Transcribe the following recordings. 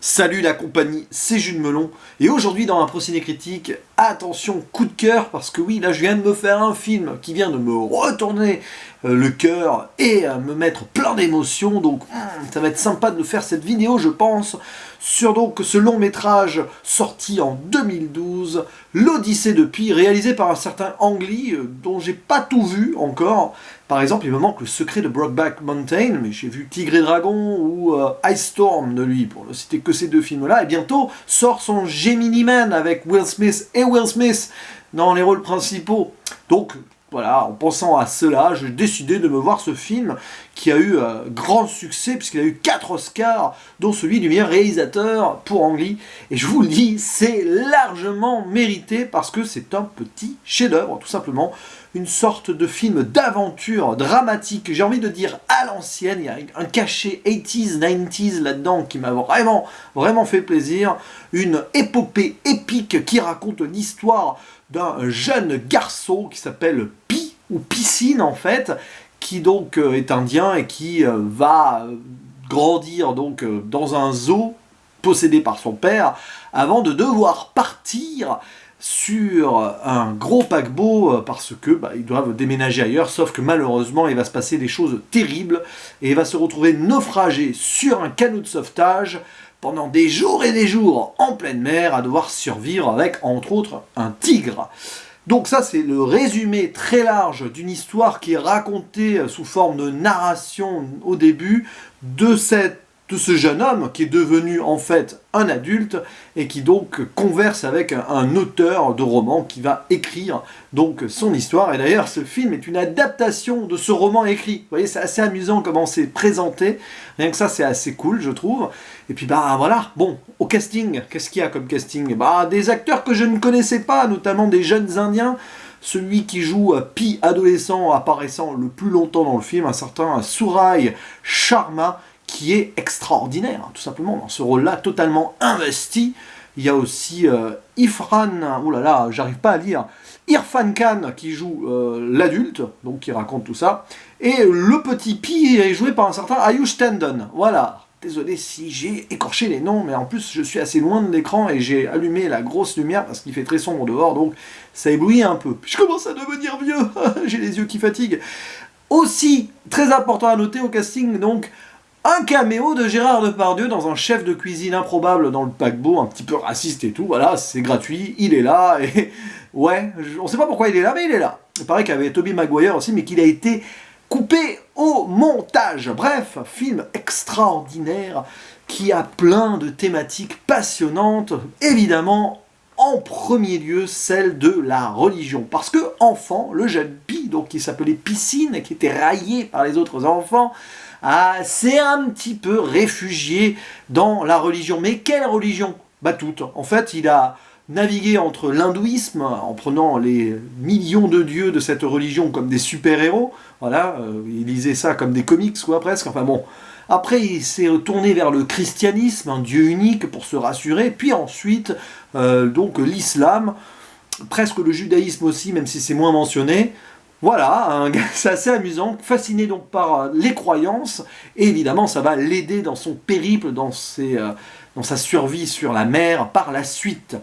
Salut la compagnie, c'est Jules Melon, et aujourd'hui dans un procédé critique, attention, coup de cœur, parce que oui, là je viens de me faire un film qui vient de me retourner le cœur et me mettre plein d'émotions, donc ça va être sympa de faire cette vidéo, je pense, sur donc ce long métrage sorti en 2012, l'Odyssée de Pi, réalisé par un certain Ang Lee, dont j'ai pas tout vu encore. Par exemple, il me manque Le Secret de Brokeback Mountain, mais j'ai vu Tigre et Dragon ou Ice Storm de lui, pour ne citer que ces deux films-là, et bientôt sort son Gemini Man avec Will Smith dans les rôles principaux. Donc, voilà, en pensant à cela, j'ai décidé de me voir ce film qui a eu grand succès, puisqu'il a eu 4 Oscars, dont celui du meilleur réalisateur pour Ang Lee. Et je vous le dis, c'est largement mérité, parce que c'est un petit chef-d'œuvre, tout simplement. Une sorte de film d'aventure dramatique, j'ai envie de dire à l'ancienne. Il y a un cachet 80s, 90s là-dedans qui m'a vraiment fait plaisir. Une épopée épique qui raconte l'histoire d'un jeune garçon qui s'appelle Pi, ou Piscine en fait, qui donc est indien et qui va grandir donc dans un zoo possédé par son père, avant de devoir partir sur un gros paquebot parce que ils doivent déménager ailleurs, sauf que malheureusement il va se passer des choses terribles et il va se retrouver naufragé sur un canot de sauvetage pendant des jours et des jours en pleine mer, à devoir survivre avec entre autres un tigre. Donc ça c'est le résumé très large d'une histoire qui est racontée sous forme de narration au début de ce jeune homme qui est devenu en fait un adulte et qui donc converse avec un auteur de roman qui va écrire donc son histoire. Et d'ailleurs ce film est une adaptation de ce roman écrit. Vous voyez, c'est assez amusant comment c'est présenté, rien que ça c'est assez cool je trouve. Et puis voilà, bon, au casting, qu'est-ce qu'il y a comme casting? Des acteurs que je ne connaissais pas, notamment des jeunes indiens. Celui qui joue Pi adolescent apparaissant le plus longtemps dans le film, un certain Surai Sharma, qui est extraordinaire, tout simplement, dans ce rôle-là, totalement investi. Il y a aussi j'arrive pas à lire, Irfan Khan qui joue l'adulte, donc qui raconte tout ça, et le petit Pi est joué par un certain Ayush Tandon, voilà. Désolé si j'ai écorché les noms, mais en plus je suis assez loin de l'écran et j'ai allumé la grosse lumière parce qu'il fait très sombre dehors, donc ça éblouit un peu. Je commence à devenir vieux, j'ai les yeux qui fatiguent. Aussi, très important à noter au casting, donc, un caméo de Gérard Depardieu dans un chef de cuisine improbable dans le paquebot, un petit peu raciste et tout, voilà, c'est gratuit, il est là, et ouais, on sait pas pourquoi il est là, mais il est là. Il paraît qu'il y avait Tobey Maguire aussi, mais qu'il a été coupé au montage. Bref, film extraordinaire, qui a plein de thématiques passionnantes, évidemment, en premier lieu, celle de la religion. Parce que, enfant, le jeune Pi, donc qui s'appelait Piscine, et qui était raillé par les autres enfants, c'est un petit peu réfugié dans la religion. Mais quelle religion? Toute. En fait, il a navigué entre l'hindouisme, en prenant les millions de dieux de cette religion comme des super-héros. Voilà, il lisait ça comme des comics, quoi, presque. Enfin bon. Après, il s'est tourné vers le christianisme, un dieu unique, pour se rassurer. Puis ensuite, donc l'islam, presque le judaïsme aussi, même si c'est moins mentionné. Voilà, c'est assez amusant, fasciné donc par les croyances, et évidemment ça va l'aider dans son périple, dans sa survie sur la mer par la suite.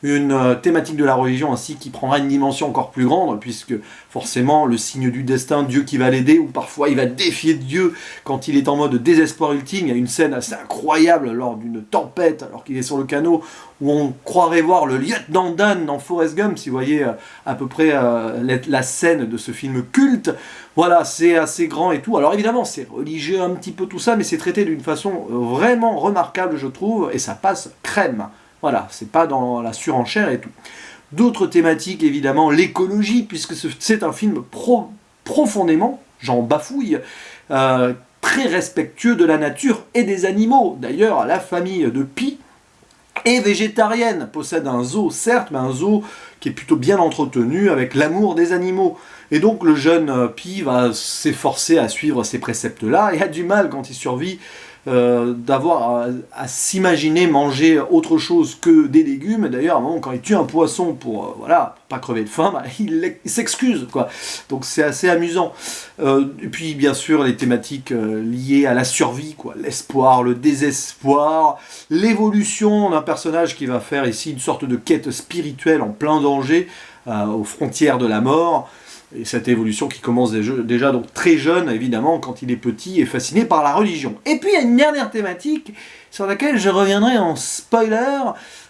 Une thématique de la religion ainsi qui prendra une dimension encore plus grande, puisque forcément le signe du destin, Dieu qui va l'aider, ou parfois il va défier Dieu quand il est en mode désespoir ultime. Il y a une scène assez incroyable lors d'une tempête, alors qu'il est sur le canot, où on croirait voir le lieutenant Dan dans Forrest Gump, si vous voyez à peu près la scène de ce film culte. Voilà, c'est assez grand et tout. Alors évidemment, c'est religieux un petit peu tout ça, mais c'est traité d'une façon vraiment remarquable, je trouve, et ça passe crème. Voilà, c'est pas dans la surenchère et tout. D'autres thématiques, évidemment, l'écologie, puisque c'est un film profondément, j'en bafouille, très respectueux de la nature et des animaux. D'ailleurs, la famille de Pi est végétarienne, possède un zoo, certes, mais un zoo qui est plutôt bien entretenu, avec l'amour des animaux. Et donc le jeune Pi va s'efforcer à suivre ces préceptes-là, et a du mal quand il survit d'avoir à s'imaginer manger autre chose que des légumes. D'ailleurs, à un moment, quand il tue un poisson pour voilà, pas crever de faim, bah, il s'excuse, quoi. Donc c'est assez amusant. Et puis, bien sûr, les thématiques liées à la survie, quoi. L'espoir, le désespoir, l'évolution d'un personnage qui va faire ici une sorte de quête spirituelle en plein danger, aux frontières de la mort. Et cette évolution qui commence déjà donc très jeune, évidemment, quand il est petit et fasciné par la religion. Et puis il y a une dernière thématique sur laquelle je reviendrai en spoiler,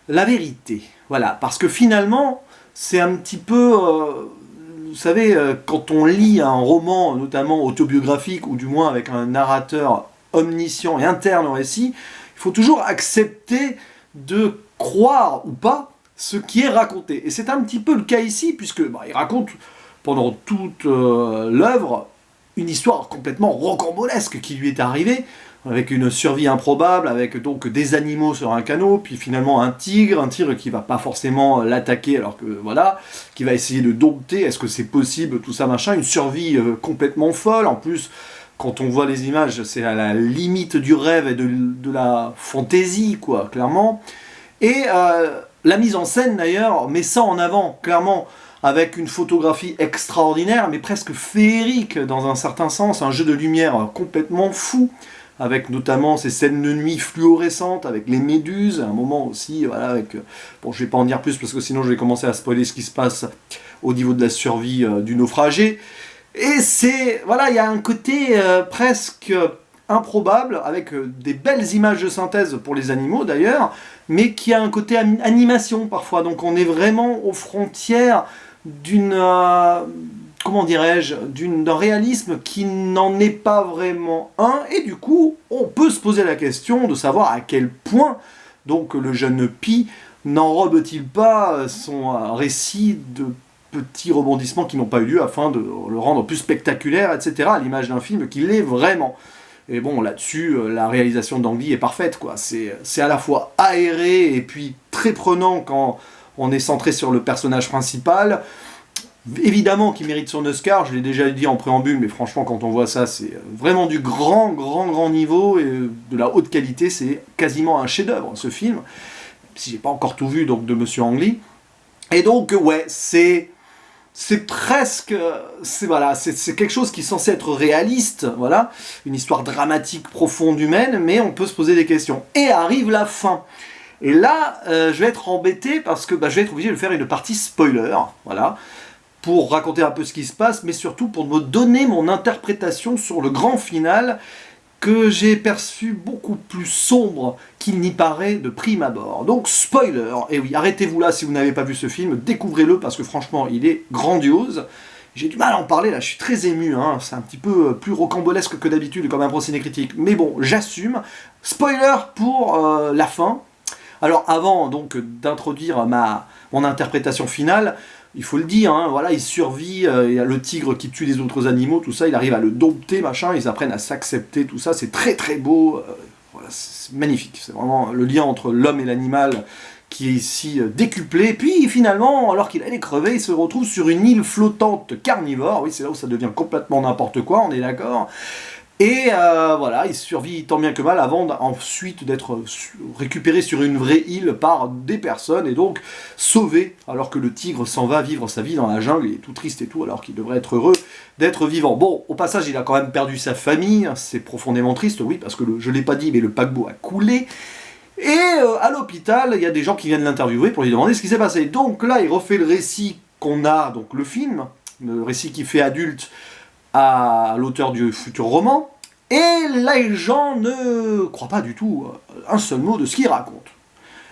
la vérité. Voilà, parce que finalement, c'est un petit peu... vous savez, quand on lit un roman, notamment autobiographique, ou du moins avec un narrateur omniscient et interne au récit, il faut toujours accepter de croire ou pas ce qui est raconté. Et c'est un petit peu le cas ici, puisque il raconte pendant toute l'œuvre une histoire complètement rocambolesque qui lui est arrivée, avec une survie improbable, avec donc des animaux sur un canot, puis finalement un tigre qui va pas forcément l'attaquer, alors que voilà, qui va essayer de dompter, est-ce que c'est possible, tout ça machin, une survie complètement folle, en plus, quand on voit les images, c'est à la limite du rêve et de la fantaisie, quoi, clairement. Et la mise en scène, d'ailleurs, met ça en avant, clairement, avec une photographie extraordinaire, mais presque féerique, dans un certain sens, un jeu de lumière complètement fou, avec notamment ces scènes de nuit fluorescentes, avec les méduses, un moment aussi, voilà, avec... Bon, je vais pas en dire plus, parce que sinon je vais commencer à spoiler ce qui se passe au niveau de la survie du naufragé. Et c'est... Voilà, il y a un côté presque improbable, avec des belles images de synthèse pour les animaux d'ailleurs, mais qui a un côté animation parfois, donc on est vraiment aux frontières d'une... comment dirais-je, d'un réalisme qui n'en est pas vraiment un, et du coup, on peut se poser la question de savoir à quel point donc le jeune Pi n'enrobe-t-il pas son récit de petits rebondissements qui n'ont pas eu lieu afin de le rendre plus spectaculaire, etc., à l'image d'un film qui l'est vraiment. Et bon, là-dessus, la réalisation d'Ang Lee est parfaite, quoi. C'est à la fois aéré et puis très prenant quand on est centré sur le personnage principal. Évidemment qu'il mérite son Oscar, je l'ai déjà dit en préambule, mais franchement, quand on voit ça, c'est vraiment du grand niveau et de la haute qualité. C'est quasiment un chef-d'œuvre, ce film. Si j'ai pas encore tout vu, donc, de Monsieur Ang Lee. Et donc, ouais, c'est presque, voilà, c'est quelque chose qui est censé être réaliste, voilà, une histoire dramatique, profonde, humaine, mais on peut se poser des questions. Et arrive la fin. Et là, je vais être embêté parce que je vais être obligé de faire une partie spoiler, voilà, pour raconter un peu ce qui se passe, mais surtout pour me donner mon interprétation sur le grand final, que j'ai perçu beaucoup plus sombre qu'il n'y paraît de prime abord. Donc spoiler, et oui, arrêtez-vous là si vous n'avez pas vu ce film, découvrez-le parce que franchement il est grandiose. J'ai du mal à en parler là, je suis très ému, hein. C'est un petit peu plus rocambolesque que d'habitude comme un procès critique, mais bon, j'assume. Spoiler pour la fin. Alors avant donc d'introduire mon interprétation finale, il faut le dire, hein, voilà, il survit, il y a le tigre qui tue les autres animaux, tout ça, il arrive à le dompter, machin, ils apprennent à s'accepter, tout ça, c'est très très beau, voilà, c'est magnifique, c'est vraiment le lien entre l'homme et l'animal qui est ici décuplé, puis finalement, alors qu'il allait crever, il se retrouve sur une île flottante carnivore, oui, c'est là où ça devient complètement n'importe quoi, on est d'accord. Et voilà, il survit tant bien que mal avant ensuite d'être récupéré sur une vraie île par des personnes et donc sauvé alors que le tigre s'en va vivre sa vie dans la jungle, il est tout triste et tout alors qu'il devrait être heureux d'être vivant. Bon, au passage, il a quand même perdu sa famille, c'est profondément triste, oui, parce que je l'ai pas dit, mais le paquebot a coulé. Et à l'hôpital, il y a des gens qui viennent l'interviewer pour lui demander ce qui s'est passé. Donc là, il refait le récit qu'on a, donc le film, le récit qui fait adulte, à l'auteur du futur roman, et les gens ne croient pas du tout un seul mot de ce qu'il raconte.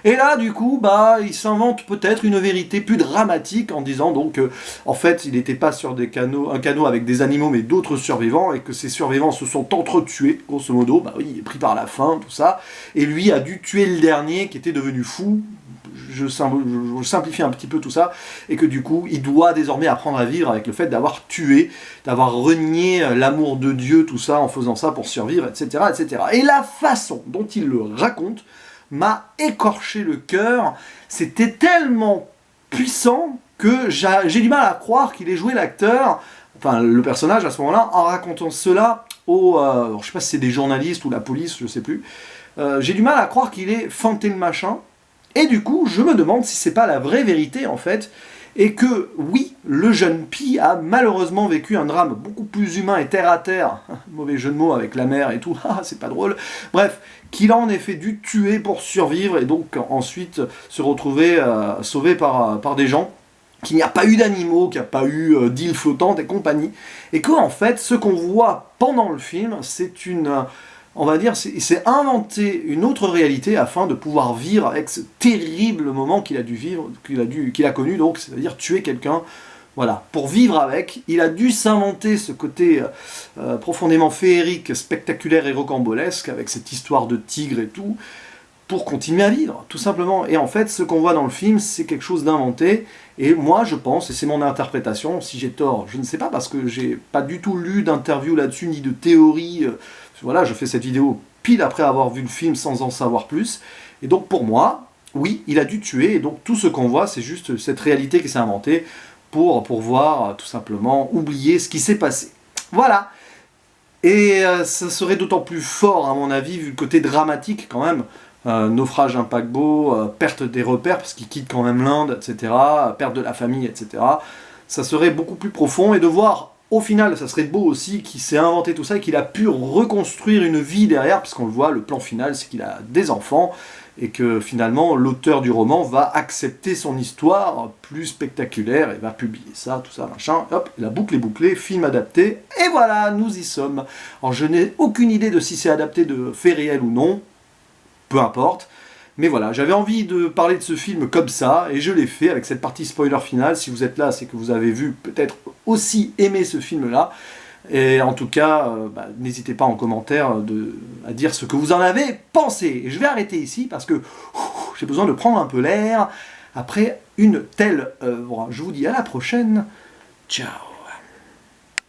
Et là, du coup, il s'invente peut-être une vérité plus dramatique en disant donc en fait, il n'était pas sur un canot avec des animaux, mais d'autres survivants, et que ces survivants se sont entretués, grosso modo, oui, il est pris par la faim, tout ça, et lui a dû tuer le dernier qui était devenu fou. Je simplifie un petit peu tout ça, et que du coup, il doit désormais apprendre à vivre avec le fait d'avoir tué, d'avoir renié l'amour de Dieu, tout ça, en faisant ça pour survivre, etc., etc. Et la façon dont il le raconte m'a écorché le cœur, c'était tellement puissant que j'ai du mal à croire qu'il ait joué l'acteur, enfin le personnage à ce moment-là, en racontant cela je sais pas si c'est des journalistes ou la police, je sais plus. J'ai du mal à croire qu'il ait feinté le machin. Et du coup, je me demande si c'est pas la vraie vérité, en fait, et que, oui, le jeune Pi a malheureusement vécu un drame beaucoup plus humain et terre-à-terre, mauvais jeu de mots avec la mère et tout, c'est pas drôle, bref, qu'il a en effet dû tuer pour survivre, et donc ensuite se retrouver sauvé par des gens, qu'il n'y a pas eu d'animaux, qu'il n'y a pas eu d'îles flottantes et compagnie, et qu'en fait, ce qu'on voit pendant le film, c'est une... on va dire, il s'est inventé une autre réalité afin de pouvoir vivre avec ce terrible moment qu'il a dû vivre, qu'il a connu, donc, c'est-à-dire tuer quelqu'un. Voilà, pour vivre avec, il a dû s'inventer ce côté profondément féerique, spectaculaire et rocambolesque, avec cette histoire de tigre et tout, pour continuer à vivre, tout simplement. Et en fait, ce qu'on voit dans le film, c'est quelque chose d'inventé, et moi je pense, et c'est mon interprétation, si j'ai tort, je ne sais pas, parce que j'ai pas du tout lu d'interview là-dessus, ni de théorie. Voilà, je fais cette vidéo pile après avoir vu le film sans en savoir plus. Et donc pour moi, oui, il a dû tuer. Et donc tout ce qu'on voit, c'est juste cette réalité qui s'est inventée pour pouvoir tout simplement oublier ce qui s'est passé. Voilà. Et ça serait d'autant plus fort, à mon avis, vu le côté dramatique quand même. Naufrage d'un paquebot, perte des repères, parce qu'il quitte quand même l'Inde, etc. Perte de la famille, etc. Ça serait beaucoup plus profond. Et de voir... au final, ça serait beau aussi qu'il s'est inventé tout ça et qu'il a pu reconstruire une vie derrière, parce qu'on le voit, le plan final, c'est qu'il a des enfants, et que finalement, l'auteur du roman va accepter son histoire plus spectaculaire, et va publier ça, tout ça, machin, hop, la boucle est bouclée, film adapté, et voilà, nous y sommes. Alors je n'ai aucune idée de si c'est adapté de faits réels ou non, peu importe, mais voilà, j'avais envie de parler de ce film comme ça, et je l'ai fait avec cette partie spoiler finale. Si vous êtes là, c'est que vous avez vu, peut-être aussi aimé ce film-là. Et en tout cas, n'hésitez pas en commentaire à dire ce que vous en avez pensé. Et je vais arrêter ici, parce que j'ai besoin de prendre un peu l'air après une telle œuvre. Je vous dis à la prochaine. Ciao.